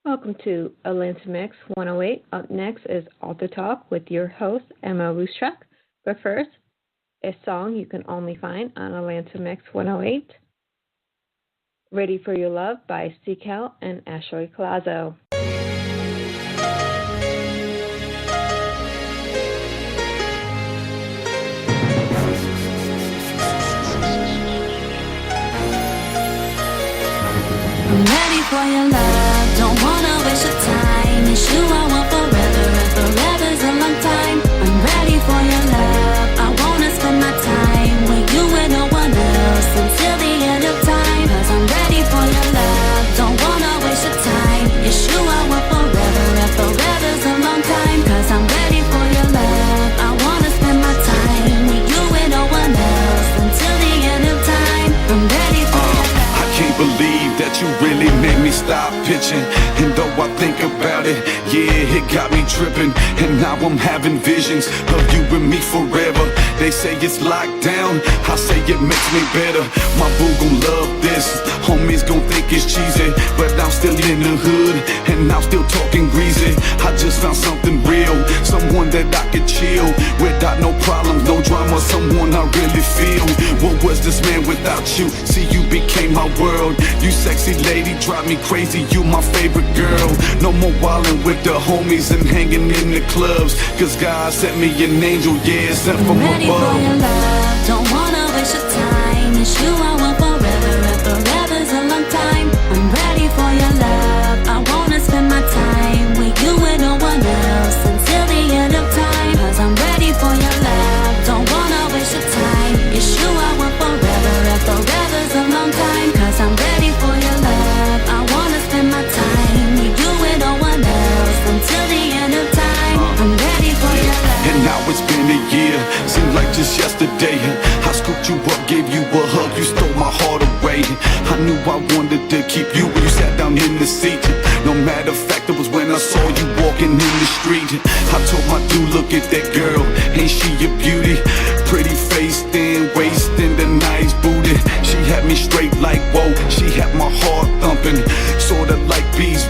Welcome to Atlanta Mix 108. Up next is Author Talk with your host, M.l.Ruscsak. But first, a song you can only find on Atlanta Mix 108. Ready for Your Love by Seacal and Ashley Colazo. I'm ready for your love, don't wanna waste your time. It's you I want forever, and forever's a long time. I'm ready for your love, I wanna spend my time with you and no one else until the end of time. Cause I'm ready for your love, don't wanna waste your time. It's you I want forever, and forever's a long time. Cause I'm ready for your love, I wanna spend my time with you and no one else until the end of time. I'm ready for your love. I can't believe that you really made me stop pitching. And though I think about it, yeah, it got me tripping. And now I'm having visions of you and me forever. They say it's locked down, I say it makes me better. My boo gon' love this, homies gon' think it's cheesy, but I'm still in the hood, and I'm still talking greasy. I just found something real, someone that I could chill without no problems, no drama, someone I really feel. What was this man without you? See, you became my world. You sexy lady, drive me crazy, you my favorite girl. No more wildin' with the homies and hanging in the clubs, cause God sent me an angel, yeah, sent from above. For your love, don't wanna waste your time. It's you I want forever, and forever's a long time. I'm ready for your love, I wanna spend my time with you and no one else until the end of time. Cause I'm ready for your love, don't wanna waste your time. It's you I want forever, and forever's a long time. Cause I'm ready for your love, I wanna spend my time with you and no one else until the end of time. I'm ready for your love. And now it's been a year, seemed like just yesterday. I scooped you up, gave you a hug, you stole my heart away. I knew I wanted to keep you when you sat down in the seat. No matter of fact, it was when I saw you walking in the street. I told my dude, look at that girl, ain't she a beauty? Pretty face, thin waist, and a nice booty. She had me straight like whoa, she had my heart thumping. Sorta like beats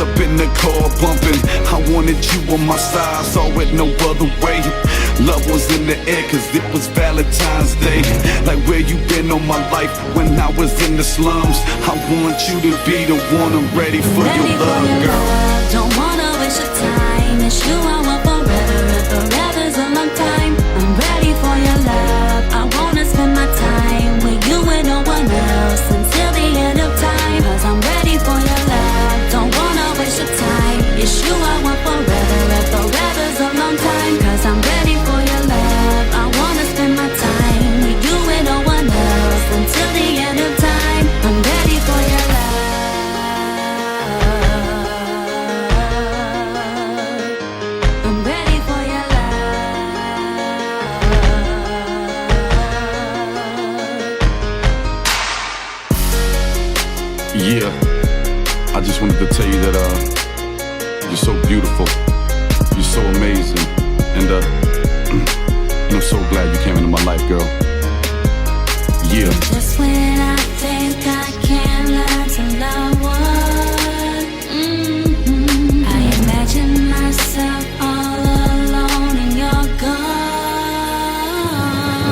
up in the car bumping. I wanted you on my side, saw it no other way. Love was in the air cause it was Valentine's Day. Like where you been all my life when I was in the slums. I want you to be the one, I'm ready for your love, girl. Don't wanna waste your time. It's you I want forever, and forever's a long time. I'm ready for your love, I wanna spend my time with you and no one else until the end of time. Cause I'm ready for your love, don't wanna waste your time. It's you I want forever, and forever's a long time. Cause I'm ready for your love, I wanna spend my time with you and no one else until the end of time. I'm ready for your love. I'm ready for your love. Yeah, I just wanted to tell you that you're so beautiful, you're so amazing, and I'm so glad you came into my life, girl. Yeah. Just when I think I can learn to love one, I imagine myself all alone and you're gone.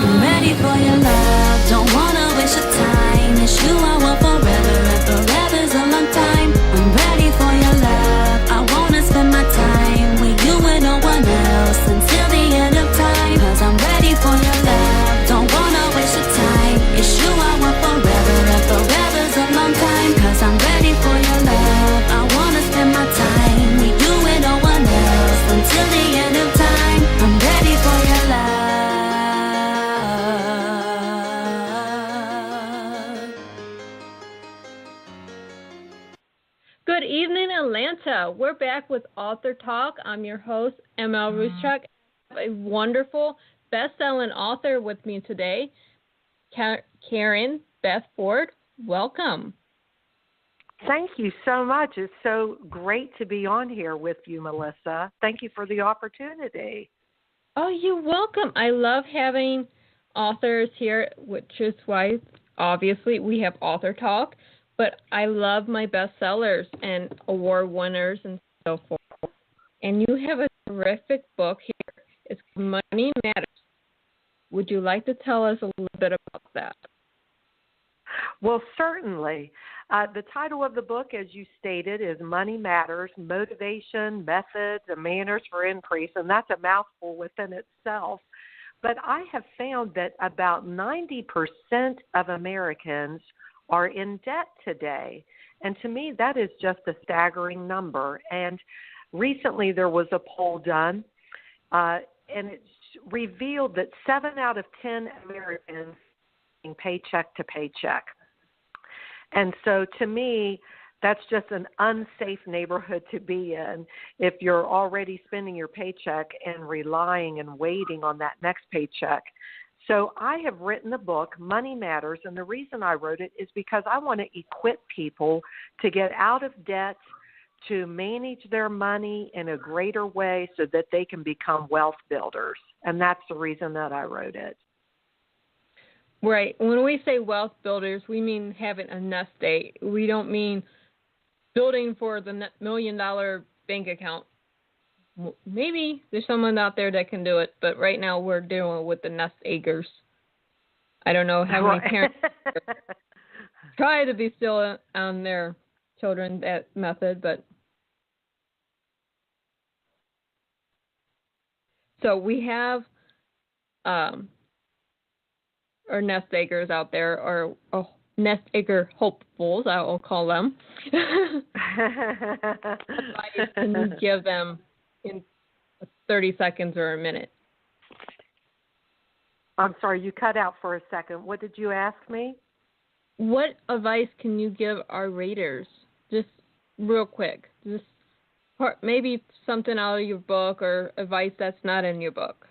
I'm ready for your love, don't wanna waste your time. It's you I want forever, and forever's a long time. I'm ready for your love, I wanna spend my time with you and no one else until the end of time. Cause I'm ready for your love, don't wanna waste your time. It's you I want forever, and forever's a long time. Cause I'm ready for your love, I wanna spend my time with you and no one else until the end of time. I'm ready for your love. Good evening, Atlanta. We're back with Author Talk. I'm your host, M.l.Ruscsak. I have a wonderful best-selling author with me today, Karen Beth Ford. Welcome. Thank you so much. It's so great to be on here with you, Melissa. Thank you for the opportunity. Oh, you're welcome. I love having authors here, which is why, obviously, we have Author Talk. but I love my bestsellers and award winners and so forth. And you have a terrific book here. It's Money Matters. Would you like to tell us a little bit about that? Well, certainly. The title of the book, as you stated, is Money Matters, Motivation, Methods, and Manners for Increase, and that's a mouthful within itself. But I have found that about 90% of Americans are in debt today. And to me, that is just a staggering number. And recently there was a poll done, and it revealed that 7 out of 10 Americans are paycheck to paycheck. And so to me, that's just an unsafe neighborhood to be in if you're already spending your paycheck and relying and waiting on that next paycheck. So I have written the book, Money Matters, and the reason I wrote it is because I want to equip people to get out of debt, to manage their money in a greater way so that they can become wealth builders. And that's the reason that I wrote it. Right. When we say wealth builders, we mean having a nest egg. We don't mean building for the $1 million bank account. Maybe there's someone out there that can do it, but right now we're dealing with the nest eggers. I don't know how many parents try to be still on their children that method, but so we have or nest eggers out there, or nest egger hopefuls, I will call them. Advice can you give them in 30 seconds or a minute? I'm sorry, you cut out for a second. What did you ask me? What advice can you give our readers? Just real quick. Just maybe something out of your book or advice that's not in your book.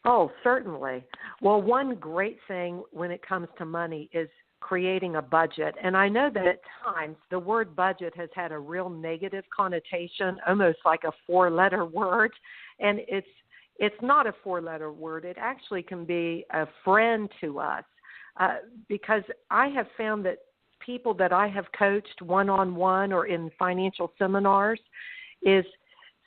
Oh, certainly. Well, one great thing when it comes to money is creating a budget. And I know that at times the word budget has had a real negative connotation, almost like a 4-letter word. And it's not a 4-letter word. It actually can be a friend to us because I have found that people that I have coached one-on-one or in financial seminars is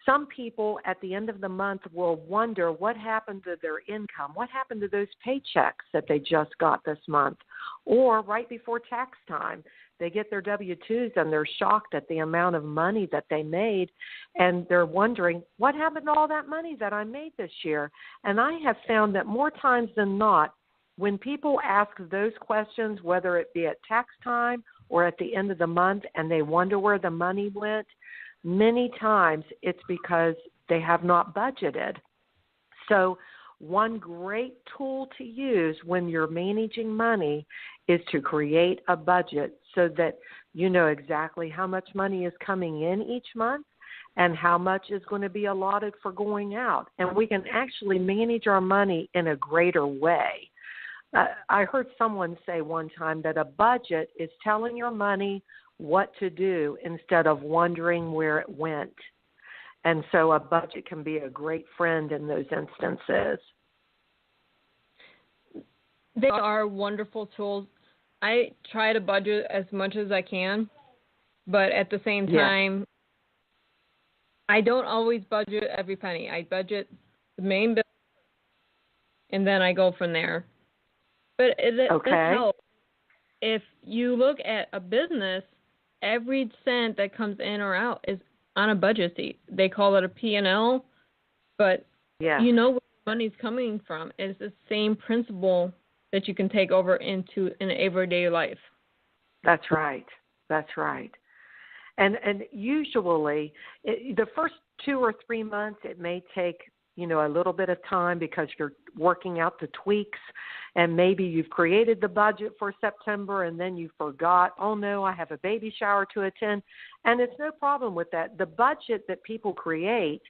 some people at the end of the month will wonder what happened to their income, what happened to those paychecks that they just got this month, or right before tax time. They get their W-2s and they're shocked at the amount of money that they made, and they're wondering, what happened to all that money that I made this year? And I have found that more times than not, when people ask those questions, whether it be at tax time or at the end of the month, and they wonder where the money went, many times it's because they have not budgeted. So one great tool to use when you're managing money is to create a budget so that you know exactly how much money is coming in each month and how much is going to be allotted for going out. And we can actually manage our money in a greater way. I heard someone say one time that a budget is telling your money what to do instead of wondering where it went. And so a budget can be a great friend in those instances. They are wonderful tools. I try to budget as much as I can, but at the same time, I don't always budget every penny. I budget the main bill, and then I go from there. But it helps. If you look at a business, every cent that comes in or out is on a budget sheet. They call it a P&L, but you know where the money's coming from. It's the same principle that you can take over into an everyday life. That's right. That's right. And usually the first 2 or 3 months it may take, a little bit of time because you're working out the tweaks, and maybe you've created the budget for September and then you forgot, oh no, I have a baby shower to attend. And it's no problem with that. The budget that people create,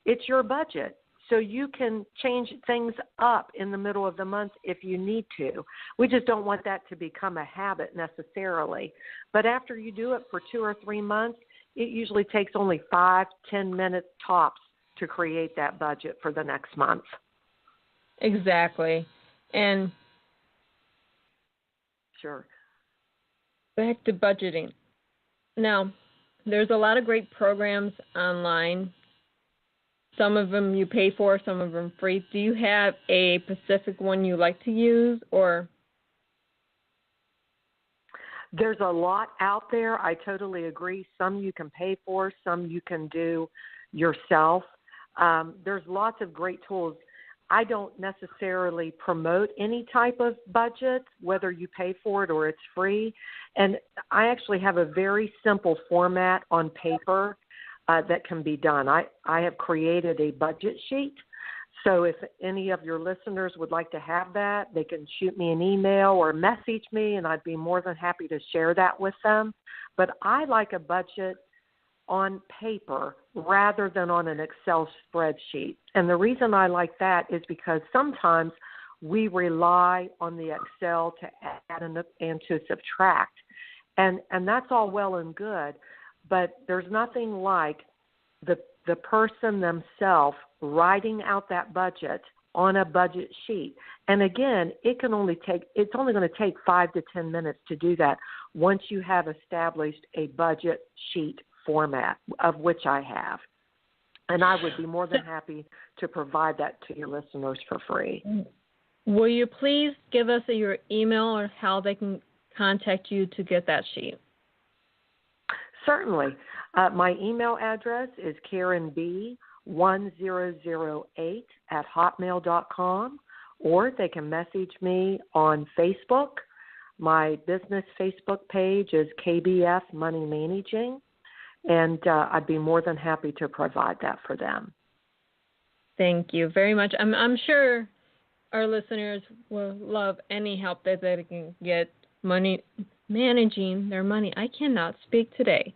it's your budget. So you can change things up in the middle of the month if you need to. We just don't want that to become a habit necessarily. But after you do it for 2 or 3 months, it usually takes only 5-10 minutes tops to create that budget for the next month. Exactly. And sure. back to budgeting. Now, there's a lot of great programs online. Some of them you pay for, some of them free. Do you have a specific one you like to use, or? There's a lot out there. I totally agree. Some you can pay for, some you can do yourself. There's lots of great tools. I don't necessarily promote any type of budget, whether you pay for it or it's free. And I actually have a very simple format on paper that can be done. I have created a budget sheet. So if any of your listeners would like to have that, they can shoot me an email or message me, and I'd be more than happy to share that with them. But I like a budget on paper rather than on an Excel spreadsheet. And the reason I like that is because sometimes we rely on the Excel to add and to subtract. And that's all well and good, but there's nothing like the person themselves writing out that budget on a budget sheet. And again, it's only going to take 5 to 10 minutes to do that once you have established a budget sheet format, of which I have. And I would be more than happy to provide that to your listeners for free. Will you please give us your email or how they can contact you to get that sheet? Certainly. My email address is karenb1008@hotmail.com, or they can message me on Facebook. My business Facebook page is KBF Money Managing, and I'd be more than happy to provide that for them. Thank you very much. I'm sure our listeners will love any help that they can get money managing their money. I cannot speak today.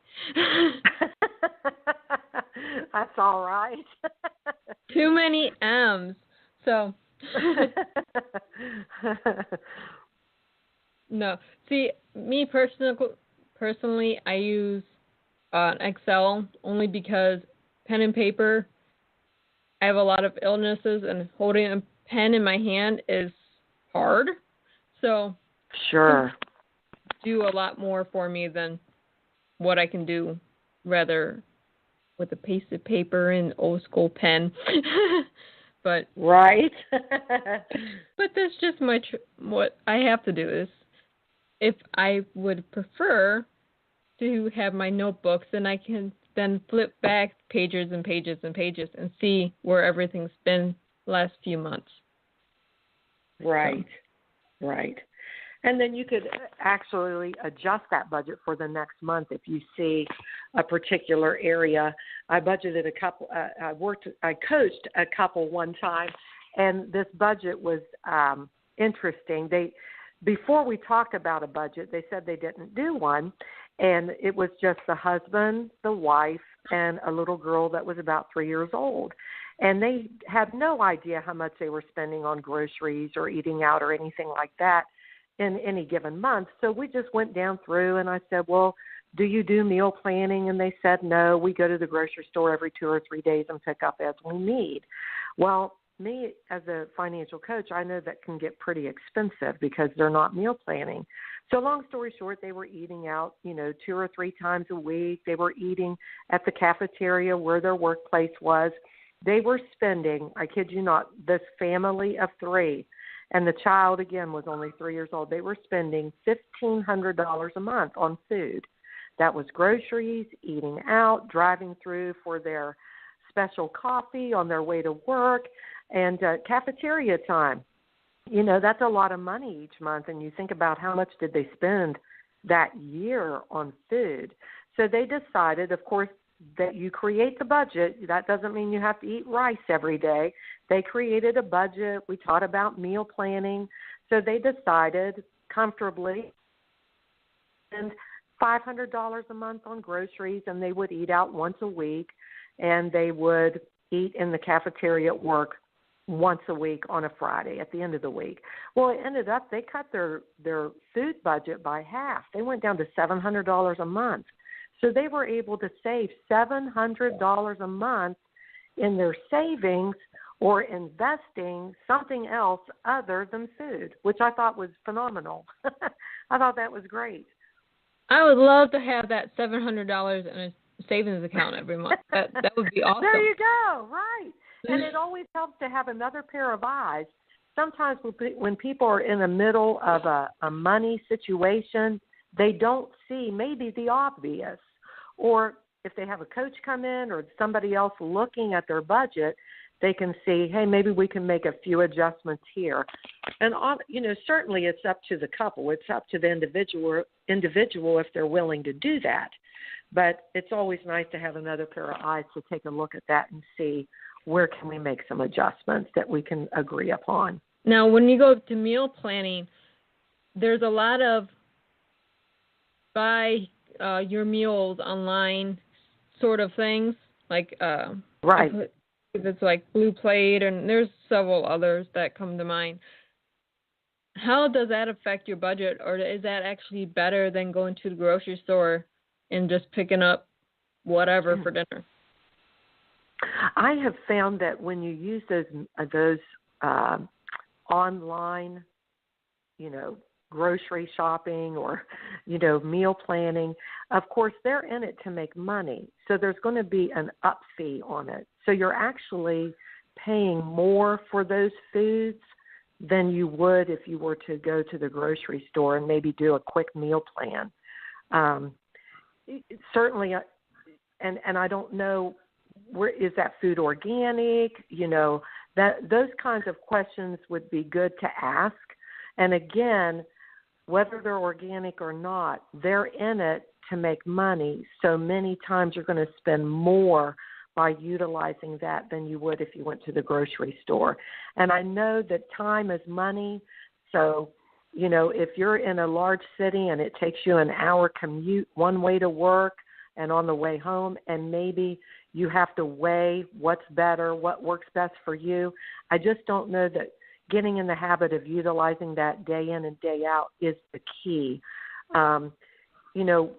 That's all right. Too many M's. So, no. See, me personally, I use Excel only because pen and paper, I have a lot of illnesses, and holding a pen in my hand is hard. So, sure. Do a lot more for me than what I can do rather with a piece of paper and old school pen. But right. But that's just what I have to do. Is if I would prefer to have my notebooks, then I can then flip back pages and pages and pages and see where everything's been last few months. Right. So. Right. And then you could actually adjust that budget for the next month if you see a particular area. I budgeted a couple. I coached a couple one time, and this budget was interesting. Before we talked about a budget, they said they didn't do one, and it was just the husband, the wife, and a little girl that was about 3 years old. And they had no idea how much they were spending on groceries or eating out or anything like that in any given month. So we just went down through, and I said, well, do you do meal planning? And they said, no, we go to the grocery store every 2 or 3 days and pick up as we need. Well, me as a financial coach, I know that can get pretty expensive because they're not meal planning. So long story short, they were eating out, 2 or 3 times a week. They were eating at the cafeteria where their workplace was. They were spending, I kid you not, this family of 3, and the child, again, was only 3 years old. They were spending $1,500 a month on food. That was groceries, eating out, driving through for their special coffee on their way to work, and cafeteria time. That's a lot of money each month, and you think about how much did they spend that year on food. So they decided, of course, that you create the budget. That doesn't mean you have to eat rice every day. They created a budget. We taught about meal planning. So they decided comfortably and $500 a month on groceries, and they would eat out once a week, and they would eat in the cafeteria at work once a week on a Friday at the end of the week. Well, it ended up they cut their food budget by half. They went down to $700 a month. So they were able to save $700 a month in their savings or investing something else other than food, which I thought was phenomenal. I thought that was great. I would love to have that $700 in a savings account every month. That would be awesome. There you go. Right. And it always helps to have another pair of eyes. Sometimes when people are in the middle of a money situation, they don't see maybe the obvious. Or if they have a coach come in or somebody else looking at their budget, they can see, hey, maybe we can make a few adjustments here. And, certainly it's up to the couple. It's up to the individual if they're willing to do that. But it's always nice to have another pair of eyes to take a look at that and see where can we make some adjustments that we can agree upon. Now, when you go to meal planning, there's a lot of buy your meals online sort of things, like right. If it's like Blue Plate, and there's several others that come to mind. How does that affect your budget, or is that actually better than going to the grocery store and just picking up whatever for dinner? I have found that when you use those online, grocery shopping or, meal planning, of course, they're in it to make money. So there's going to be an up fee on it. So you're actually paying more for those foods than you would if you were to go to the grocery store and maybe do a quick meal plan. Certainly, and I don't know, where is that food organic? Those kinds of questions would be good to ask. And again, whether they're organic or not, they're in it to make money. So many times you're going to spend more by utilizing that than you would if you went to the grocery store. And I know that time is money. So, if you're in a large city and it takes you an hour commute one way to work and on the way home, and maybe you have to weigh what's better, what works best for you, I just don't know that getting in the habit of utilizing that day in and day out is the key.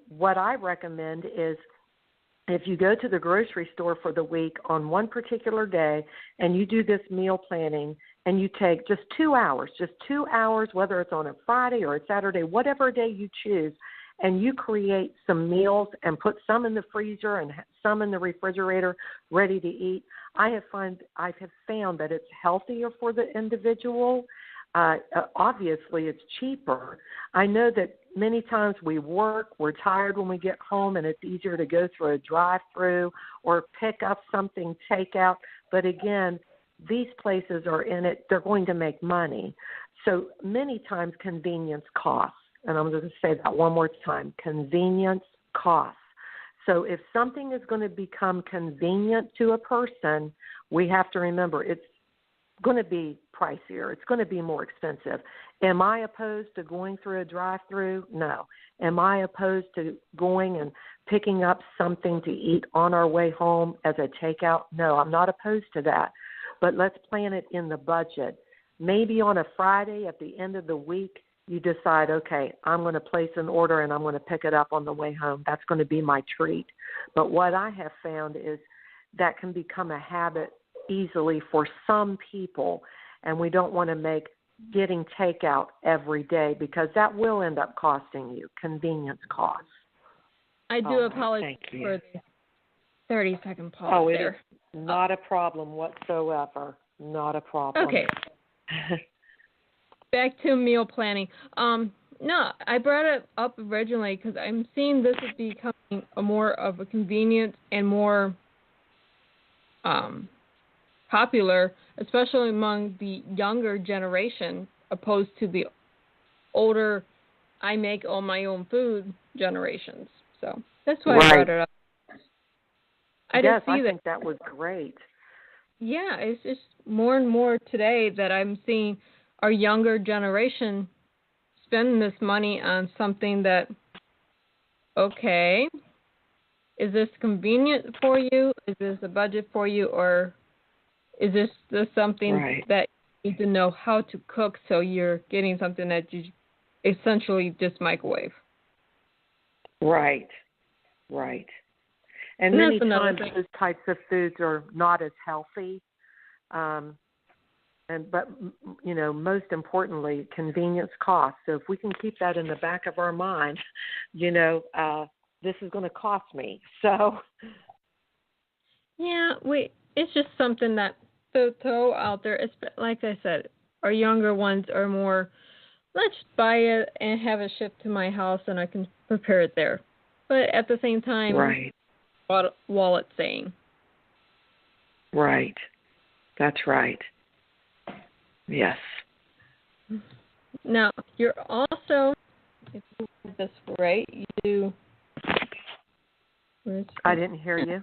What I recommend is if you go to the grocery store for the week on one particular day and you do this meal planning and you take just 2 hours, whether it's on a Friday or a Saturday, whatever day you choose, and you create some meals and put some in the freezer and some in the refrigerator ready to eat, I have found that it's healthier for the individual. Obviously, it's cheaper. I know that many times we work, we're tired when we get home, and it's easier to go through a drive-through or pick up something takeout. But again, these places are in it. They're going to make money. So many times convenience costs. And I'm going to say that one more time, convenience costs. So if something is going to become convenient to a person, we have to remember it's going to be pricier. It's going to be more expensive. Am I opposed to going through a drive-through? No. Am I opposed to going and picking up something to eat on our way home as a takeout? No, I'm not opposed to that. But let's plan it in the budget. Maybe on a Friday at the end of the week, you decide, okay, I'm going to place an order and I'm going to pick it up on the way home. That's going to be my treat. But what I have found is that can become a habit easily for some people, and we don't want to make getting takeout every day because that will end up costing you convenience costs. I do apologize for the 30-second pause there. It is not a problem whatsoever. Not a problem. Okay. Back to meal planning. No, I brought it up originally because I'm seeing this is becoming more of a convenience and more popular, especially among the younger generation, opposed to the older, I make all my own food generations. So that's why I brought it up. I think that was great. Yeah, it's just more and more today that I'm seeing our younger generation spend this money on something that, okay, is this convenient for you? Is this a budget for you? Or is this something that you need to know how to cook so you're getting something that you essentially just microwave? Right. And many times those types of foods are not as healthy. but most importantly, convenience cost. So if we can keep that in the back of our mind, this is going to cost me. So yeah, it's just something that to throw out there. It's like I said, our younger ones are more, let's buy it and have it shipped to my house and I can prepare it there. But at the same time, right, wallet saying. Right. That's right. Yes. Now, you're also, if you read this right, you do. I didn't hear you.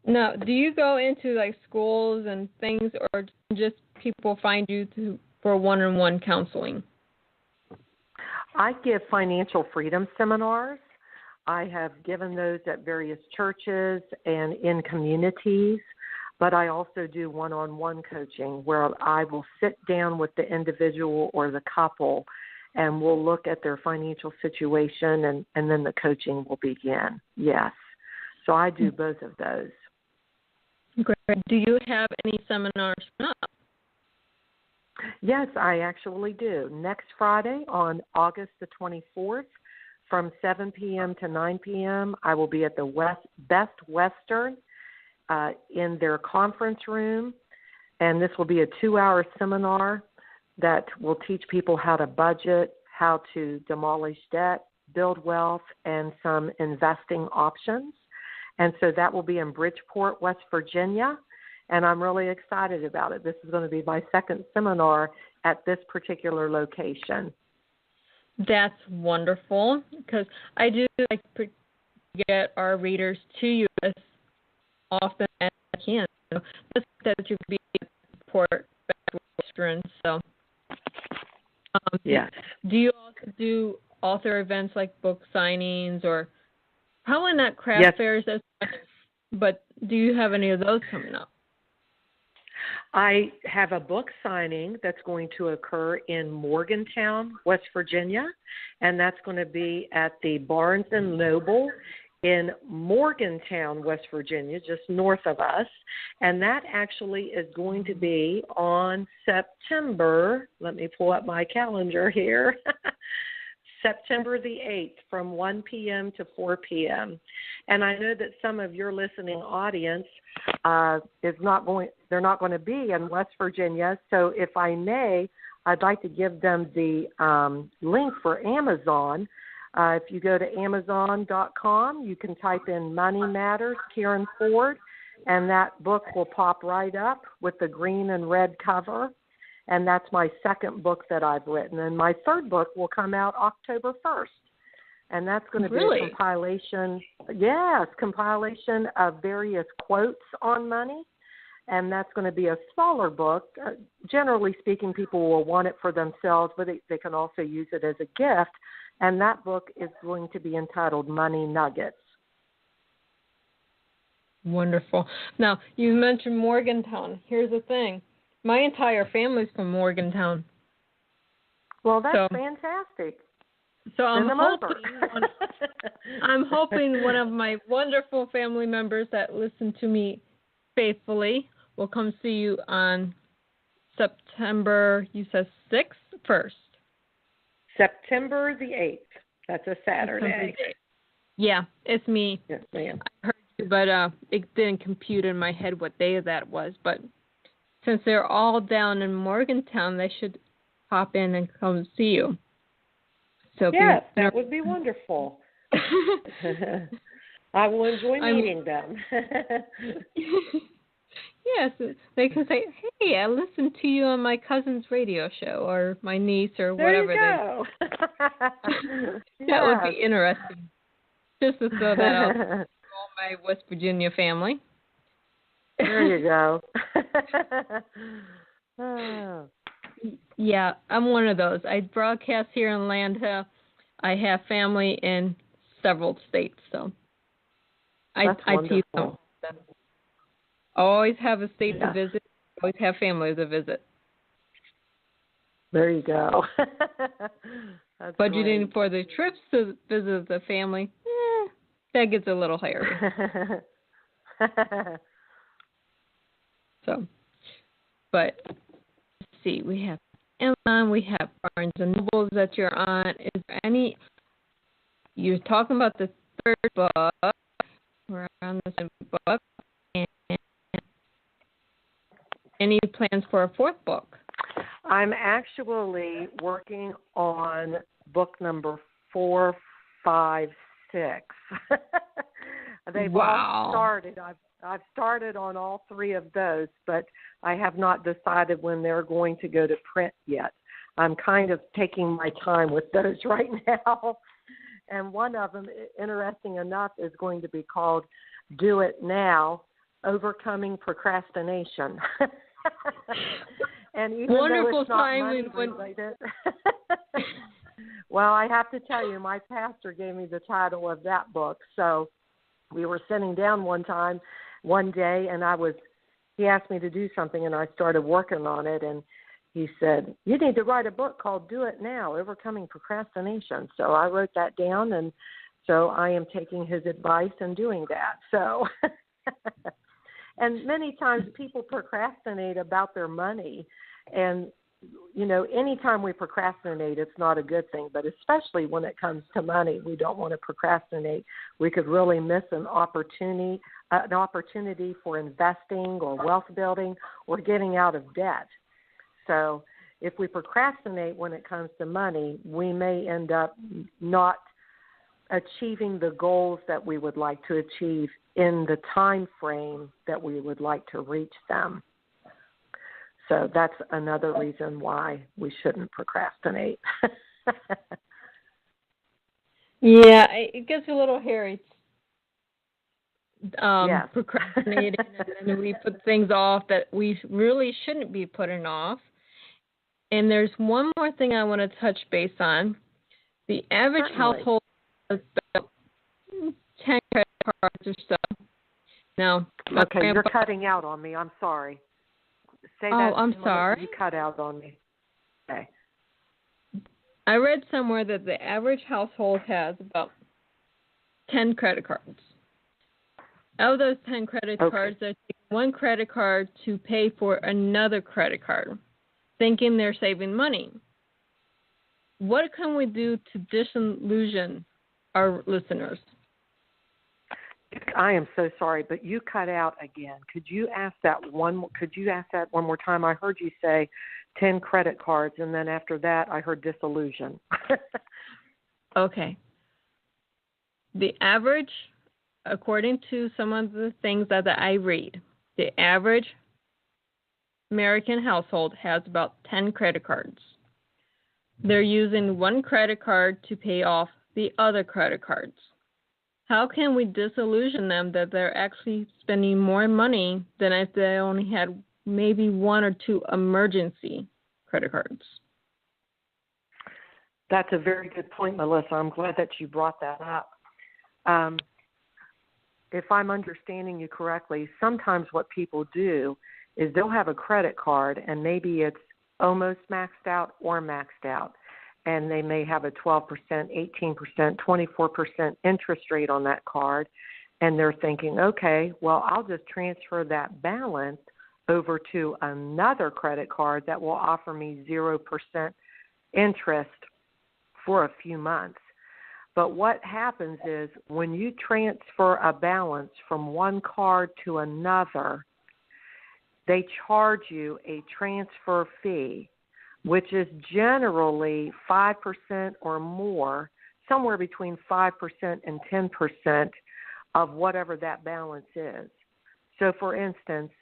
Now, do you go into like schools and things, or just people find you for one-on-one counseling? I give financial freedom seminars. I have given those at various churches and in communities, but I also do one-on-one coaching where I will sit down with the individual or the couple and we'll look at their financial situation and then the coaching will begin. Yes. So I do both of those. Great. Do you have any seminars up? Yes, I actually do. Next Friday on August the 24th from 7 p.m. to 9 p.m., I will be at the Best Western in their conference room, and this will be a 2-hour seminar that will teach people how to budget, how to demolish debt, build wealth, and some investing options. And so that will be in Bridgeport, West Virginia, and I'm really excited about it. This is going to be my second seminar at this particular location. That's wonderful, because I do like to get our readers to you as often as I can. So just that you be at Bridgeport, Western. So, yes. Do you also do author events like book signings, or probably not craft yes. fairs as much, but do you have any of those coming up? I have a book signing that's going to occur in Morgantown, West Virginia, and that's going to be at the Barnes & Noble in Morgantown, West Virginia, just north of us. And that actually is going to be on September, let me pull up my calendar here, September the 8th from 1 p.m. to 4 p.m. And I know that some of your listening audience they're not going to be in West Virginia. So if I may, I'd like to give them the link for Amazon. If you go to Amazon.com, you can type in Money Matters, Karen Ford, and that book will pop right up with the green and red cover. And that's my second book that I've written. And my third book will come out October 1st. And that's going to be a compilation of various quotes on money. And that's going to be a smaller book. Generally speaking, people will want it for themselves, but they can also use it as a gift. And that book is going to be entitled Money Nuggets. Wonderful. Now, you mentioned Morgantown. Here's the thing. My entire family's from Morgantown. Well, that's fantastic. So I'm hoping one of my wonderful family members that listen to me faithfully will come see you on September, you said 1st? September the 8th. That's a Saturday. Yeah, it's me. Yes, ma'am. I heard you, but it didn't compute in my head what day that was. But since they're all down in Morgantown, they should pop in and come see you. So yes, that would be wonderful. I will enjoy meeting them. Yes, they can say, "Hey, I listened to you on my cousin's radio show," or my niece, or there whatever. You go. That would be interesting. Just to throw that out to all my West Virginia family. There you go. Yeah, I'm one of those. I broadcast here in Atlanta. I have family in several states, so I tease them. I always have a state to visit. Always have family to visit. There you go. Budgeting for the trips to visit the family, that gets a little higher. So, but let's see, we have Amazon, we have Barnes and Nobles that you're on. Is there any? You're talking about the third book. We're on the same book. And any plans for a fourth book? I'm actually working on book number 4, 5, 6. They've all started. I've started on all 3 of those, but I have not decided when they're going to go to print yet. I'm kind of taking my time with those right now. And one of them, interesting enough, is going to be called Do It Now, Overcoming Procrastination. And even wonderful though it's not timing money related, well, I have to tell you, my pastor gave me the title of that book. So we were sitting down one day, and he asked me to do something, and I started working on it, and he said, you need to write a book called Do It Now, Overcoming Procrastination. So I wrote that down, and so I am taking his advice and doing that. So, and many times people procrastinate about their money, and, you know, anytime we procrastinate, it's not a good thing, but especially when it comes to money, we don't want to procrastinate. We could really miss an opportunity for investing or wealth building or getting out of debt. So if we procrastinate when it comes to money, we may end up not achieving the goals that we would like to achieve in the time frame that we would like to reach them. So that's another reason why we shouldn't procrastinate. Yeah, it gets a little hairy. Yes. Procrastinating, and then we put things off that we really shouldn't be putting off. And there's one more thing I want to touch base on. The average household has about 10 credit cards or so. Now, okay, you're cutting out on me. I'm sorry. Say that. Oh, I'm sorry. You cut out on me. Okay. I read somewhere that the average household has about 10 credit cards. Out of those 10 credit cards, they're taking one credit card to pay for another credit card, thinking they're saving money. What can we do to disillusion our listeners? I am so sorry, but you cut out again. Could you ask that one more time? I heard you say 10 credit cards, and then after that, I heard disillusion. Okay. The average, according to some of the things that I read, the average American household has about 10 credit cards. They're using one credit card to pay off the other credit cards. How can we disillusion them that they're actually spending more money than if they only had maybe 1 or 2 emergency credit cards? That's a very good point, Melissa. I'm glad that you brought that up. If I'm understanding you correctly, sometimes what people do is they'll have a credit card and maybe it's almost maxed out or maxed out. And they may have a 12%, 18%, 24% interest rate on that card. And they're thinking, okay, well, I'll just transfer that balance over to another credit card that will offer me 0% interest for a few months. But what happens is when you transfer a balance from one card to another, they charge you a transfer fee, which is generally 5% or more, somewhere between 5% and 10% of whatever that balance is. So, for instance,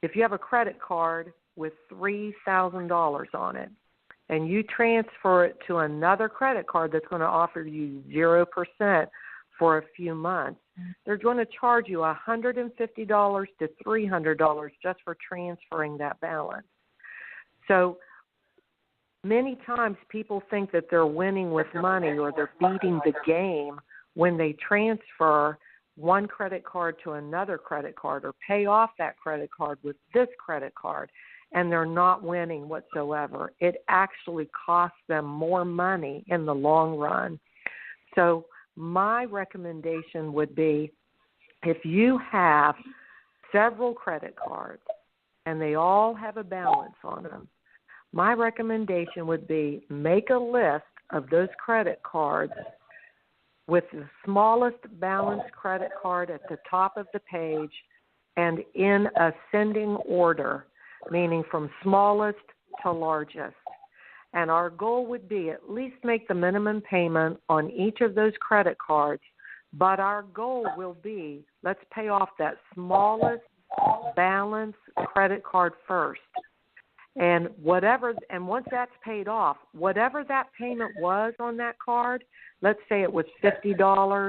if you have a credit card with $3,000 on it, and you transfer it to another credit card that's going to offer you 0% for a few months, they're going to charge you $150 to $300 just for transferring that balance. So many times people think that they're winning with money or they're beating the game when they transfer one credit card to another credit card or pay off that credit card with this credit card, and they're not winning whatsoever. It actually costs them more money in the long run. So my recommendation would be if you have several credit cards and they all have a balance on them. My recommendation would be make a list of those credit cards with the smallest balance credit card at the top of the page and in ascending order, meaning from smallest to largest. And our goal would be at least make the minimum payment on each of those credit cards, but our goal will be let's pay off that smallest balance credit card first. And once that's paid off, whatever that payment was on that card, let's say it was $50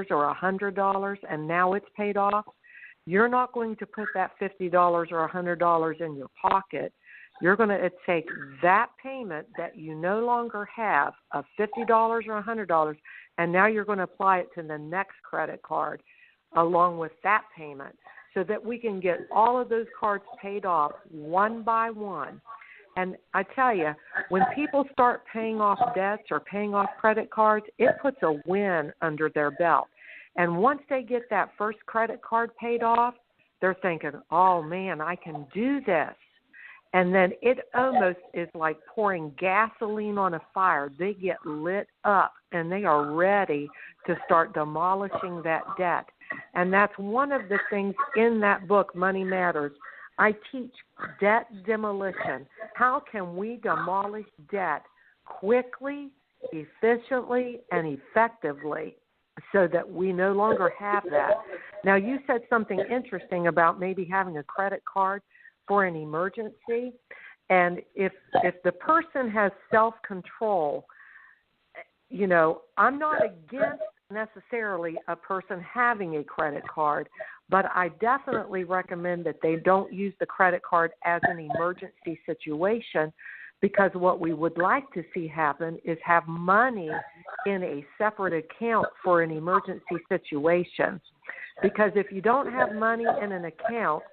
or $100 and now it's paid off, you're not going to put that $50 or $100 in your pocket. You're going to take that payment that you no longer have of $50 or $100, and now you're going to apply it to the next credit card along with that payment so that we can get all of those cards paid off one by one. And I tell you, when people start paying off debts or paying off credit cards, it puts a win under their belt. And once they get that first credit card paid off, they're thinking, oh, man, I can do this. And then it almost is like pouring gasoline on a fire. They get lit up, and they are ready to start demolishing that debt. And that's one of the things in that book, Money Matters. I teach debt demolition. How can we demolish debt quickly, efficiently, and effectively so that we no longer have that? Now, you said something interesting about maybe having a credit card for an emergency. And if the person has self-control, I'm not against necessarily a person having a credit card, but I definitely recommend that they don't use the credit card as an emergency situation, because what we would like to see happen is have money in a separate account for an emergency situation. Because if you don't have money in an account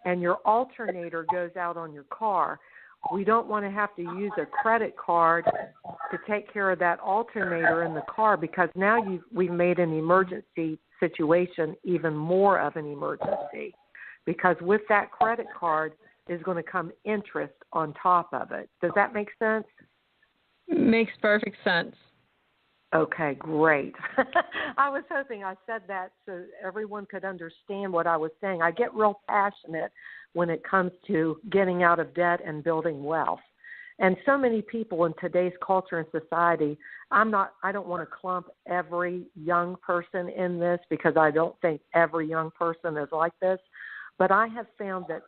and your alternator goes out on your car, we don't want to have to use a credit card to take care of that alternator in the car, because now we've made an emergency situation even more of an emergency, because with that credit card is going to come interest on top of it. Does that make sense? Makes perfect sense. Okay, great. I was hoping I said that so everyone could understand what I was saying. I get real passionate when it comes to getting out of debt and building wealth. And so many people in today's culture and society, I don't want to clump every young person in this, because I don't think every young person is like this. But I have found that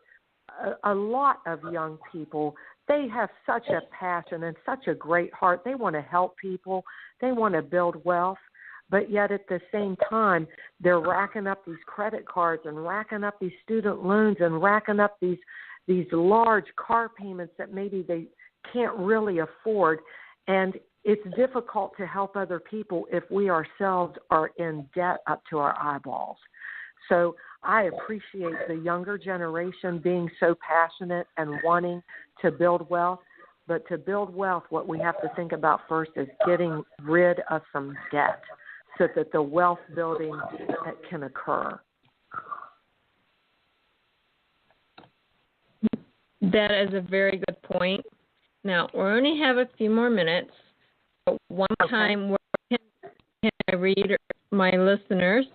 a lot of young people, they have such a passion and such a great heart. They want to help people. They want to build wealth. But yet at the same time, they're racking up these credit cards and racking up these student loans and racking up these large car payments that maybe they can't really afford. And it's difficult to help other people if we ourselves are in debt up to our eyeballs. So I appreciate the younger generation being so passionate and wanting to build wealth. But to build wealth, what we have to think about first is getting rid of some debt so that the wealth building can occur. That is a very good point. Now, we only have a few more minutes. But one time, where can I read my listeners,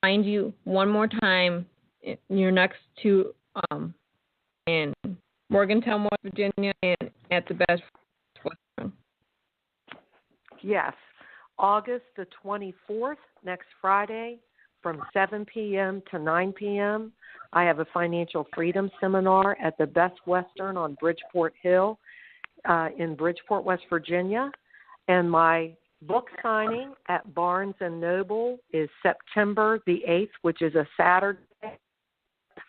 find you one more time in your next two in Morgantown, West Virginia, and at the Best Western? Yes. August the 24th, next Friday, from 7 p.m. to 9 p.m., I have a financial freedom seminar at the Best Western on Bridgeport Hill in Bridgeport, West Virginia. And my book signing at Barnes & Noble is September the 8th, which is a Saturday,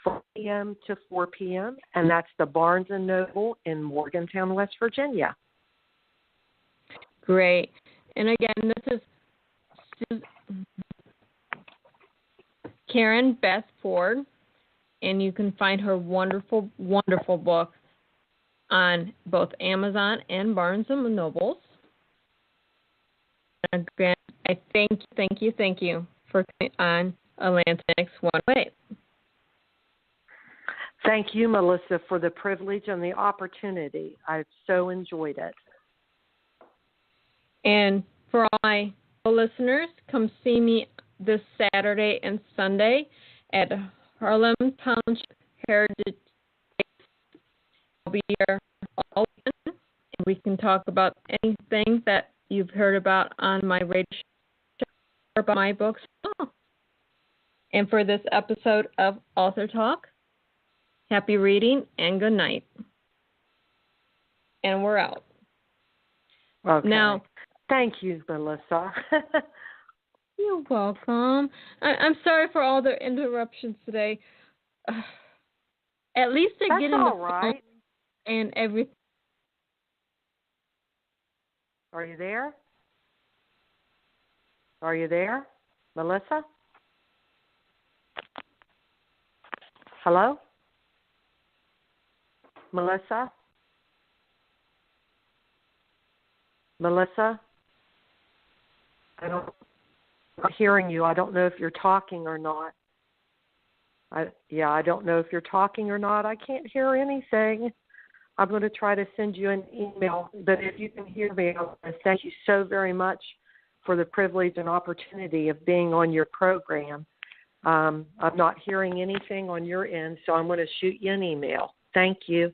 4 p.m. to 4 p.m., and that's the Barnes & Noble in Morgantown, West Virginia. Great. And again, this is Karen Beth Ford, and you can find her wonderful, wonderful book on both Amazon and Barnes & Nobles. Again, I thank you for coming on Atlantic 108. Thank you, Melissa, for the privilege and the opportunity. I've so enjoyed it. And for all my listeners, come see me this Saturday and Sunday at Harlem Township Heritage. I'll be here all weekend, and we can talk about anything that you've heard about on my radio show or about my books. And for this episode of Author Talk, happy reading and good night. And we're out. Okay. Now, thank you, Melissa. You're welcome. I'm sorry for all the interruptions today. At least they're That's getting all the right. phone and everything. Are you there? Are you there, Melissa? Hello? Melissa? Melissa? I'm not hearing you. I don't know if you're talking or not. I don't know if you're talking or not. I can't hear anything. I'm going to try to send you an email, but if you can hear me, I want to thank you so very much for the privilege and opportunity of being on your program. I'm not hearing anything on your end, so I'm going to shoot you an email. Thank you.